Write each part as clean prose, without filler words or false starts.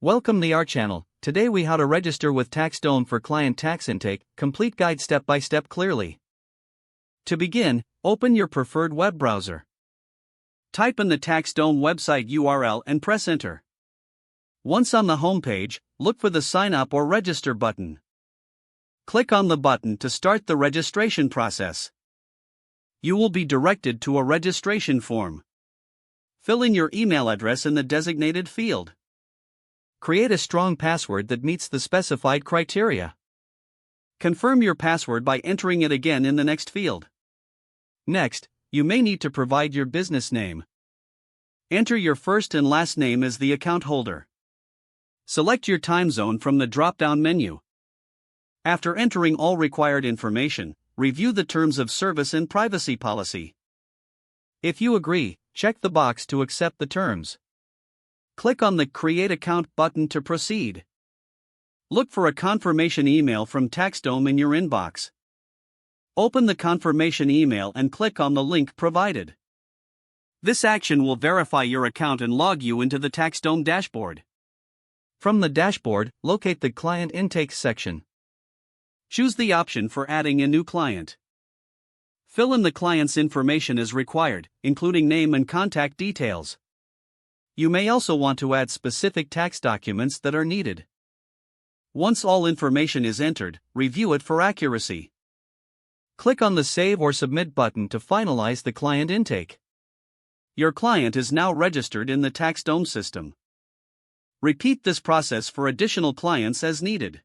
Welcome to our channel. Today we how to register with TaxDome for client tax intake, complete guide step by step clearly. To begin, open your preferred web browser. Type in the TaxDome website URL and press enter. Once on the home page, look for the sign up or register button. Click on the button to start the registration process. You will be directed to a registration form. Fill in your email address in the designated field. Create a strong password that meets the specified criteria. Confirm your password by entering it again in the next field. Next, you may need to provide your business name. Enter your first and last name as the account holder. Select your time zone from the drop-down menu. After entering all required information, review the terms of service and privacy policy. If you agree, check the box to accept the terms. Click on the Create Account button to proceed. Look for a confirmation email from TaxDome in your inbox. Open the confirmation email and click on the link provided. This action will verify your account and log you into the TaxDome dashboard. From the dashboard, locate the Client Intake section. Choose the option for adding a new client. Fill in the client's information as required, including name and contact details. You may also want to add specific tax documents that are needed. Once all information is entered, review it for accuracy. Click on the Save or Submit button to finalize the client intake. Your client is now registered in the TaxDome system. Repeat this process for additional clients as needed.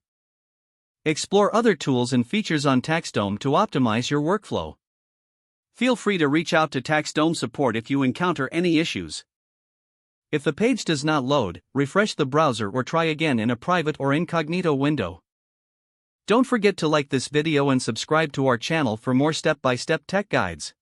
Explore other tools and features on TaxDome to optimize your workflow. Feel free to reach out to TaxDome support if you encounter any issues. If the page does not load, refresh the browser or try again in a private or incognito window. Don't forget to like this video and subscribe to our channel for more step-by-step tech guides.